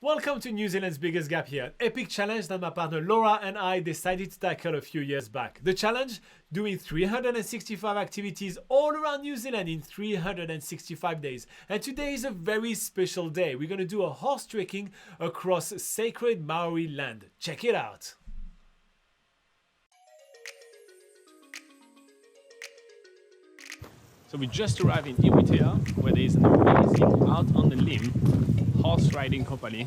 Welcome to New Zealand's biggest gap here, an epic challenge that my partner Laura and I decided to tackle a few years back. The challenge? Doing 365 activities all around New Zealand in 365 days. And today is a very special day. We're going to do a horse trekking across sacred Maori land. Check it out. So we just arrived in Iwitea, where there is an amazing out on the limb horse riding company.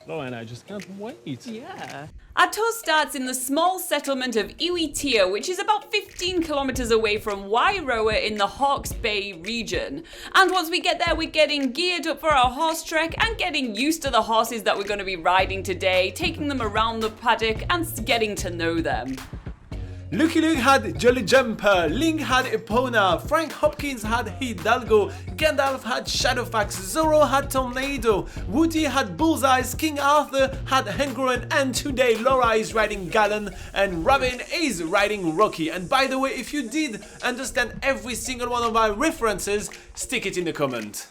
Laura and I just can't wait. Yeah. Our tour starts in the small settlement of Iwitea, which is about 15 kilometers away from Wairoa in the Hawke's Bay region. And once we get there, we're getting geared up for our horse trek and getting used to the horses that we're going to be riding today, taking them around the paddock and getting to know them. Lucky Luke had Jolly Jumper, Link had Epona, Frank Hopkins had Hidalgo, Gandalf had Shadowfax, Zorro had Tornado, Woody had Bullseyes, King Arthur had Hengroen, and today Laura is riding Gallon and Robin is riding Rocky. And by the way, if you did understand every single one of my references, stick it in the comment.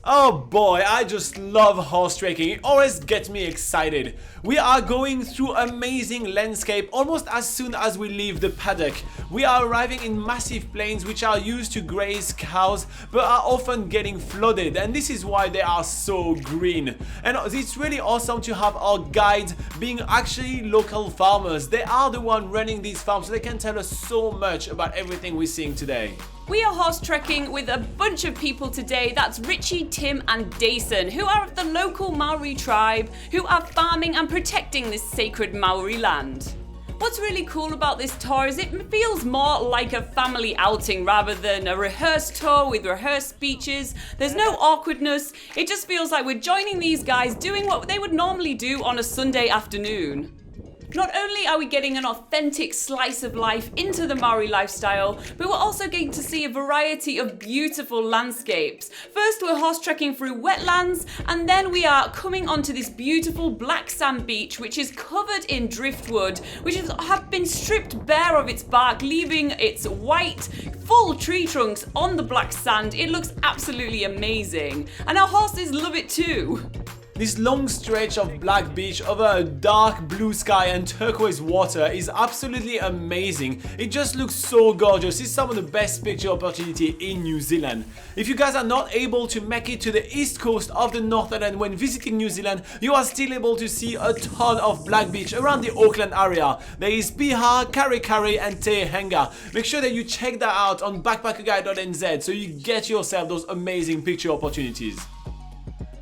Oh boy, I just love horse trekking. It always gets me excited. We are going through amazing landscape almost as soon as we leave the paddock. We are arriving in massive plains which are used to graze cows but are often getting flooded, and this is why they are so green. And it's really awesome to have our guides being actually local farmers. They are the one running these farms, so they can tell us so much about everything we're seeing today. We are horse trekking with a bunch of people today. That's Richie, Tim and Dason, who are of the local Maori tribe, who are farming and protecting this sacred Maori land. What's really cool about this tour is it feels more like a family outing rather than a rehearsed tour with rehearsed speeches. There's no awkwardness. It just feels like we're joining these guys doing what they would normally do on a Sunday afternoon. Not only are we getting an authentic slice of life into the Maori lifestyle, but we're also getting to see a variety of beautiful landscapes. First, we're horse trekking through wetlands, and then we are coming onto this beautiful black sand beach, which is covered in driftwood, which have been stripped bare of its bark, leaving its white, full tree trunks on the black sand. It looks absolutely amazing, and our horses love it too. This long stretch of black beach over a dark blue sky and turquoise water is absolutely amazing. It just looks so gorgeous. It's some of the best picture opportunity in New Zealand. If you guys are not able to make it to the east coast of the North Island when visiting New Zealand, you are still able to see a ton of black beach around the Auckland area. There is Piha, Karikari and Te Henga. Make sure that you check that out on backpackerguide.nz so you get yourself those amazing picture opportunities.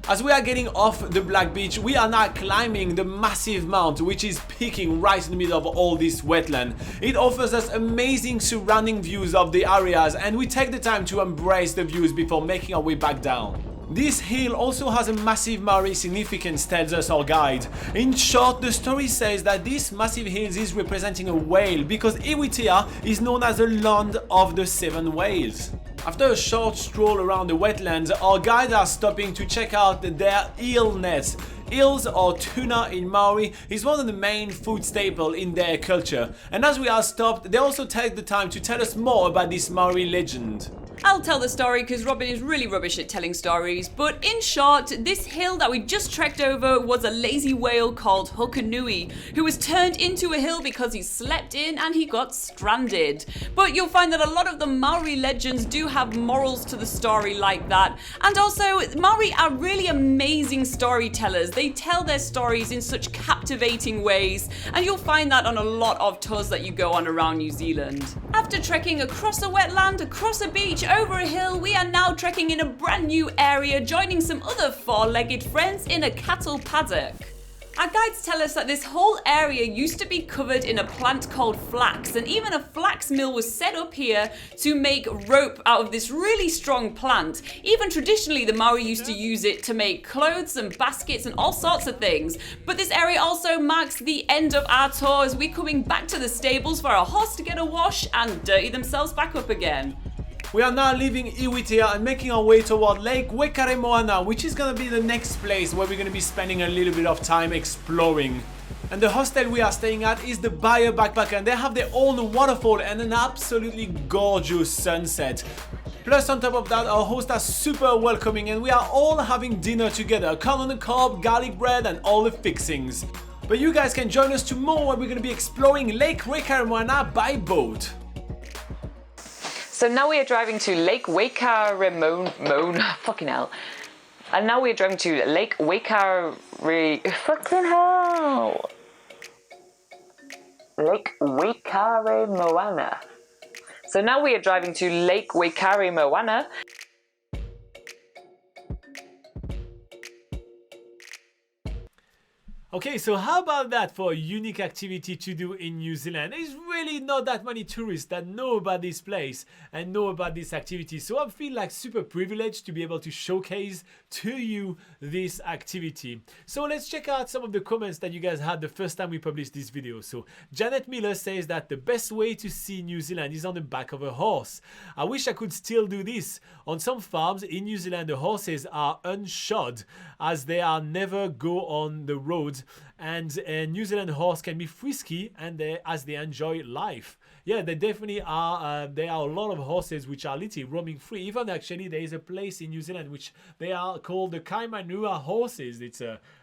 As we are getting off the black beach, we are now climbing the massive mount which is peaking right in the middle of all this wetland. It offers us amazing surrounding views of the areas, and we take the time to embrace the views before making our way back down. This hill also has a massive Maori significance, tells us our guide. In short, the story says that this massive hill is representing a whale because Iwitea is known as the land of the 7 whales. After a short stroll around the wetlands, our guides are stopping to check out their eel nets. Eels, or tuna in Maori, is one of the main food staples in their culture. And as we are stopped, they also take the time to tell us more about this Maori legend. I'll tell the story because Robin is really rubbish at telling stories, but in short, this hill that we just trekked over was a lazy whale called Hokanui, who was turned into a hill because he slept in and he got stranded. But you'll find that a lot of the Maori legends do have morals to the story like that, and also Maori are really amazing storytellers. They tell their stories in such captivating ways, and you'll find that on a lot of tours that you go on around New Zealand. After trekking across a wetland, across a beach, over a hill, we are now trekking in a brand new area, joining some other four-legged friends in a cattle paddock. Our guides tell us that this whole area used to be covered in a plant called flax, and even a flax mill was set up here to make rope out of this really strong plant. Even traditionally, the Maori used to use it to make clothes and baskets and all sorts of things. But this area also marks the end of our tour as we're coming back to the stables for our horse to get a wash and dirty themselves back up again. We are now leaving Iwitea and making our way toward Lake Wekaremoana, which is going to be the next place where we're going to be spending a little bit of time exploring. And the hostel we are staying at is the Bayer Backpacker, and they have their own waterfall and an absolutely gorgeous sunset. Plus, on top of that, our hosts are super welcoming and we are all having dinner together, corn on the cob, garlic bread and all the fixings. But you guys can join us tomorrow when we're going to be exploring Lake Wairoa by boat. So now we are driving to Lake Wairoa, fucking hell. And now we are driving to Lake Wairoa, fucking hell. Lake Wairoa. So now we are driving to Lake Wairoa. Okay, so how about that for a unique activity to do in New Zealand? There's really not that many tourists that know about this place and know about this activity. So I feel like super privileged to be able to showcase to you this activity. So let's check out some of the comments that you guys had the first time we published this video. So Janet Miller says that the best way to see New Zealand is on the back of a horse. I wish I could still do this. On some farms in New Zealand, the horses are unshod as they are never go on the roads. And a New Zealand horse can be frisky and as they enjoy life. Yeah, they definitely are. There are a lot of horses which are literally roaming free. Even actually, there is a place in New Zealand which they are called the Kaimanua horses. It's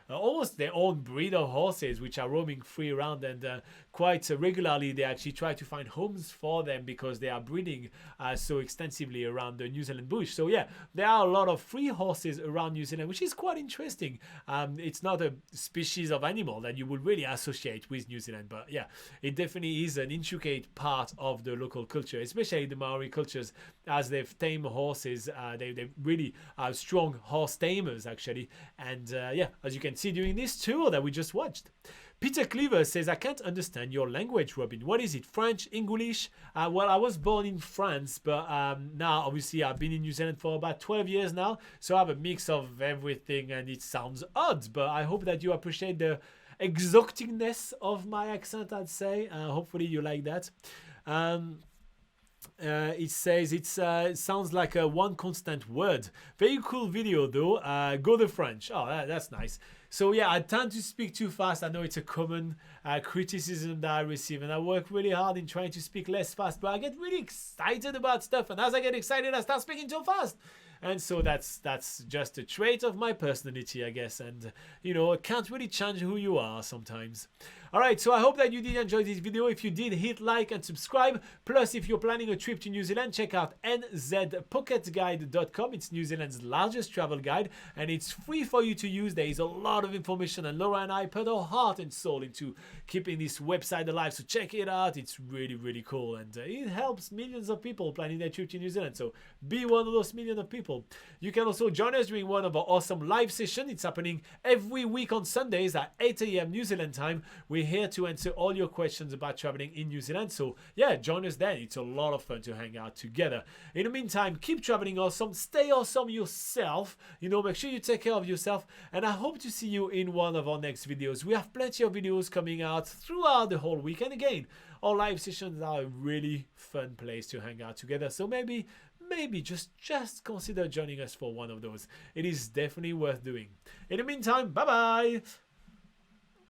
almost their own breed of horses which are roaming free around, and quite regularly they actually try to find homes for them because they are breeding so extensively around the New Zealand bush. So yeah, there are a lot of free horses around New Zealand, which is quite interesting. It's not a species of animal that you would really associate with New Zealand, but yeah, it definitely is an intricate part of the local culture, especially the Maori cultures, as they've tamed horses. They really are strong horse tamers actually, and yeah, as you can see during this tour that we just watched. Peter Cleaver says, I can't understand your language, Robin. What is it? French? English? Well, I was born in France, but now obviously I've been in New Zealand for about 12 years now, so I have a mix of everything and it sounds odd, but I hope that you appreciate the exoticness of my accent, I'd say. Hopefully you like that. It says it sounds like a one constant word. Very cool video though. Go the French. Oh, that's nice. So yeah, I tend to speak too fast. I know it's a common criticism that I receive, and I work really hard in trying to speak less fast, but I get really excited about stuff, and as I get excited I start speaking too fast. And so that's just a trait of my personality, I guess, and you know, I can't really change who you are sometimes. Alright, so I hope that you did enjoy this video. If you did, hit like and subscribe. Plus, if you're planning a trip to New Zealand, check out nzpocketguide.com. It's New Zealand's largest travel guide, and it's free for you to use. There is a lot of information, and Laura and I put our heart and soul into keeping this website alive, so check it out. It's really, really cool, and it helps millions of people planning their trip to New Zealand, so be one of those millions of people. You can also join us during one of our awesome live sessions. It's happening every week on Sundays at 8 AM New Zealand time. We're here to answer all your questions about traveling in New Zealand, so yeah, join us then. It's a lot of fun to hang out together. In the meantime, keep traveling awesome, stay awesome yourself, you know, make sure you take care of yourself, and I hope to see you in one of our next videos. We have plenty of videos coming out throughout the whole week, and again, our live sessions are a really fun place to hang out together, so maybe just consider joining us for one of those. It is definitely worth doing. In the meantime, bye bye.